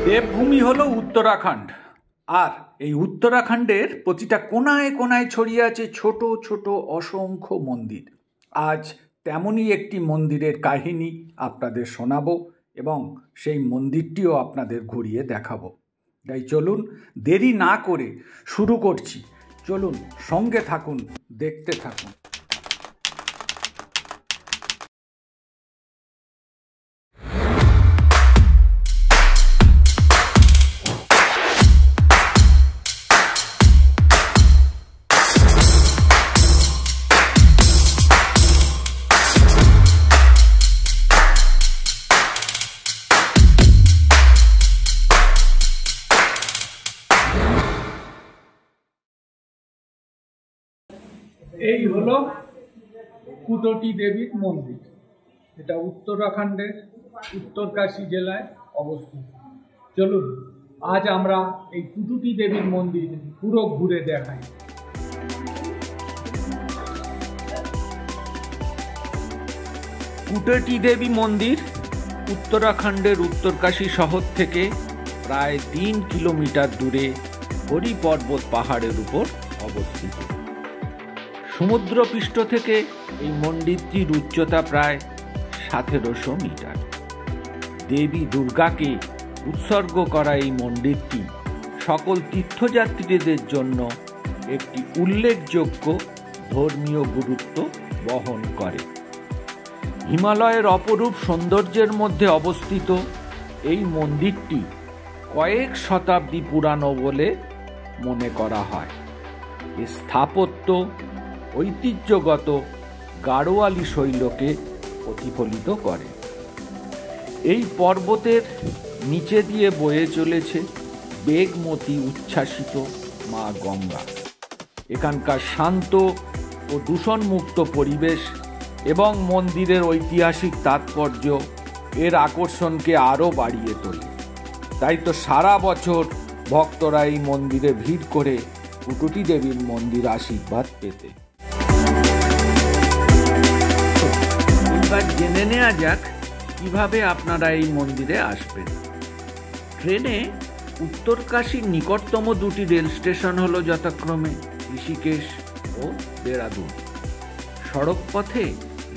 দেবভূমি হলো উত্তরাখণ্ড। আর এই উত্তরাখণ্ডের প্রতিটা কোনায় কোনায় ছড়িয়ে আছে ছোট ছোট অসংখ্য মন্দির। আজ তেমনই একটি মন্দিরের কাহিনী আপনাদের শোনাবো এবং সেই মন্দিরটিও আপনাদের ঘুরিয়ে দেখাবো। তাই চলুন, দেরি না করে শুরু করছি। চলুন, সঙ্গে থাকুন, দেখতে থাকুন। এই হলো কুটটি দেবীর মন্দির। এটা উত্তরাখণ্ডের উত্তরকাশী জেলায় অবস্থিত। চলুন, আজ আমরা এই কুটটি দেবীর মন্দির পুরো ঘুরে দেখাই। কুটটি দেবী মন্দির উত্তরাখণ্ডের উত্তরকাশী শহর থেকে প্রায় 3 কিলোমিটার দূরে হরি পর্বত পাহাড়ের উপর অবস্থিত। সমুদ্রপৃষ্ঠ থেকে এই মন্দিরটির উচ্চতা প্রায় 1700 মিটার। দেবী দুর্গাকে উৎসর্গ করা এই মন্দিরটি সকল তীর্থযাত্রীদের জন্য একটি উল্লেখযোগ্য ধর্মীয় গুরুত্ব বহন করে। হিমালয়ের অপরূপ সৌন্দর্যের মধ্যে অবস্থিত এই মন্দিরটি কয়েক শতাব্দী পুরানো বলে মনে করা হয়। এর স্থাপত্য ঐতিহ্যগত গাড়োয়ালি শৈলকে প্রতিফলিত করে। এই পর্বতের নিচে দিয়ে বয়ে চলেছে বেগমতী উচ্ছ্বাসিত মা গঙ্গা। এখানকার শান্ত ও দূষণমুক্ত পরিবেশ এবং মন্দিরের ঐতিহাসিক তাৎপর্য এর আকর্ষণকে আরও বাড়িয়ে তোলে। তাই তো সারা বছর ভক্তরা এই মন্দিরে ভিড় করে কুটটি দেবীর মন্দির আশীর্বাদ পেতে। এবার জেনে নেওয়া যাক কিভাবে আপনারা এই মন্দিরে আসবেন। ট্রেনে উত্তরকাশীর নিকটতম দুটি রেল স্টেশন হলো যথাক্রমে ঋষিকেশ ও দেরাদুন। সড়ক পথে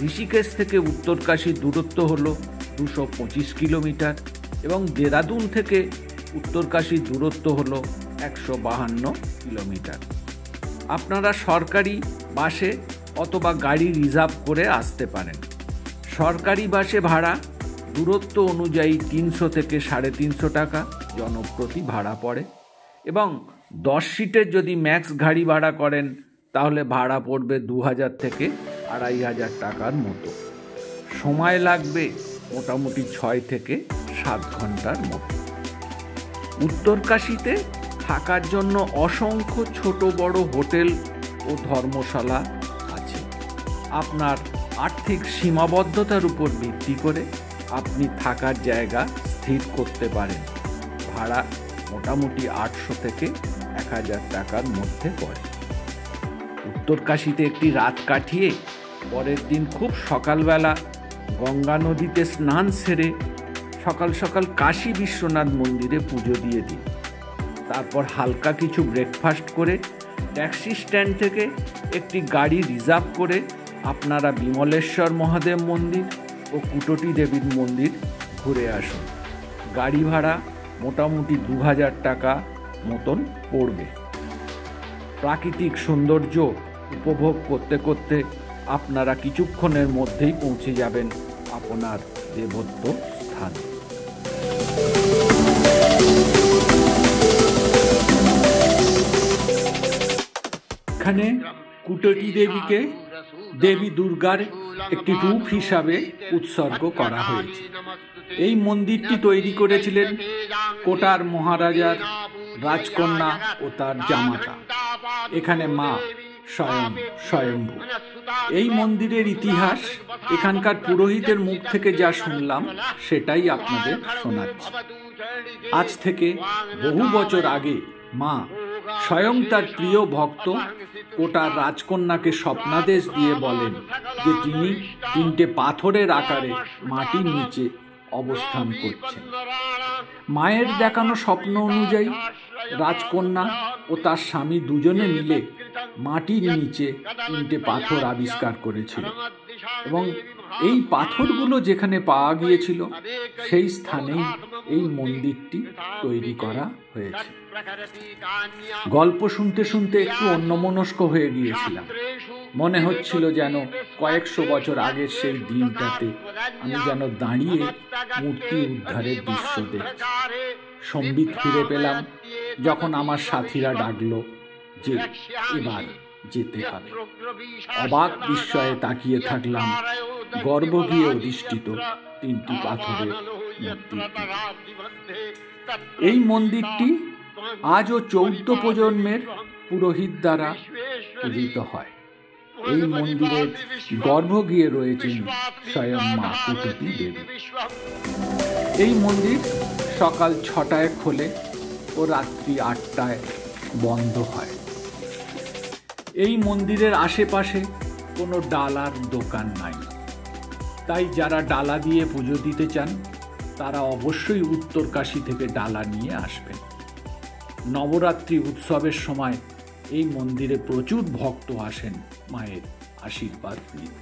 ঋষিকেশ থেকে উত্তরকাশীর দূরত্ব হলো 225 কিলোমিটার এবং দেরাদুন থেকে উত্তরকাশীর দূরত্ব হলো 152 কিলোমিটার। আপনারা সরকারি বাসে অথবা গাড়ি রিজার্ভ করে আসতে পারেন। সরকারি বাসে ভাড়া দূরত্ব অনুযায়ী 300 থেকে 350 টাকা জনপ্রতি ভাড়া পড়ে এবং 10 সিটের যদি ম্যাক্স গাড়ি ভাড়া করেন তাহলে ভাড়া পড়বে 2000 থেকে 2500 টাকার মতো। সময় লাগবে মোটামুটি 6 থেকে 7 ঘন্টার মতো। উত্তরকাশীতে থাকার জন্য অসংখ্য ছোট বড় হোটেল ও ধর্মশালা আছে। আপনার আর্থিক সীমাবদ্ধতার উপর ভিত্তি করে আপনি থাকার জায়গা স্থির করতে পারেন। ভাড়া মোটামুটি 800 থেকে 1000 টাকার মধ্যে পড়ে। উত্তরকাশীতে একটি রাত কাটিয়ে পরের দিন খুব সকালবেলা গঙ্গা নদীতে স্নান সেরে সকাল সকাল কাশী বিশ্বনাথ মন্দিরে পুজো দিয়ে দিন। তারপর হালকা কিছু ব্রেকফাস্ট করে ট্যাক্সি স্ট্যান্ড থেকে একটি গাড়ি রিজার্ভ করে আপনারা বিমলেশ্বর মহাদেব মন্দির ও কুটটি দেবীর মন্দির ঘুরে আসুন। গাড়ি ভাড়া মোটামুটি 2000 টাকা মতন পড়বে। প্রাকৃতিক সৌন্দর্য উপভোগ করতে করতে আপনারা কিছুক্ষণের মধ্যেই পৌঁছে যাবেন আপনার দেবত্ব স্থানে। এখানে কুটটি দেবীকে দেবী দুর্গার একটি রূপ হিসাবে উৎসর্গ করা হয়েছে। এই মন্দিরটি তৈরি করেছিলেন কোটার মহারাজার রাজকন্যা ও তার জামাতা। এখানে মা স্বয়ম্ভু। এই মন্দিরের ইতিহাস এখানকার পুরোহিতের মুখ থেকে যা শুনলাম সেটাই আপনাদের শোনাচ্ছি। আজ থেকে বহু বছর আগে মা স্বয়ং তার প্রিয় ভক্ত কোটার রাজকন্যাকে স্বপ্নাদেশ দিয়ে বলেন যে তিনি 3টে পাথরের আকারে মাটির নিচে অবস্থান করছেন। মায়ের দেখানো স্বপ্ন অনুযায়ী রাজকন্যা ও তার স্বামী দুজনে মিলে মাটির নিচে 3টে পাথর আবিষ্কার করেছিল এবং এই পাথরগুলো যেখানে পাওয়া গিয়েছিল সেই স্থানেই এই মন্দিরটি তৈরি করা হয়েছে। গল্প শুনতে শুনতে একটু অন্যমনস্ক হয়ে গিয়েছিলাম। মনে হচ্ছিল যেন কয়েকশো বছর আগের সেই দিনটাতে আমি যেন দাঁড়িয়ে মূর্তি উদ্ধারের দৃশ্য দেখছি। সম্বিত ফিরে পেলাম যখন আমার সাথীরা ডাকলো যে এবার যেতে হবে। অবাক বিস্ময়ে তাকিয়ে থাকলাম গর্ভগৃহে অধিষ্ঠিত 3টি পাথরের মূর্তি। এই মন্দিরটি আজও 14 প্রজন্মের পুরোহিত দ্বারা পূজিত হয়। এই মন্দিরের গর্ভগৃহে রয়েছেন স্বয়ং মা কুটুতি দেবী। এই মন্দির সকাল 6টায় খোলে ও রাত্রি 8টায় বন্ধ হয়। এই মন্দিরের আশেপাশে কোনো ডালার দোকান নাই, তাই যারা ডালা দিয়ে পুজো দিতে চান তারা অবশ্যই উত্তরকাশী থেকে ডালা নিয়ে আসবেন। নবরাত্রি উৎসবের সময় এই মন্দিরে প্রচুর ভক্ত আসেন মায়ের আশীর্বাদ নিতে।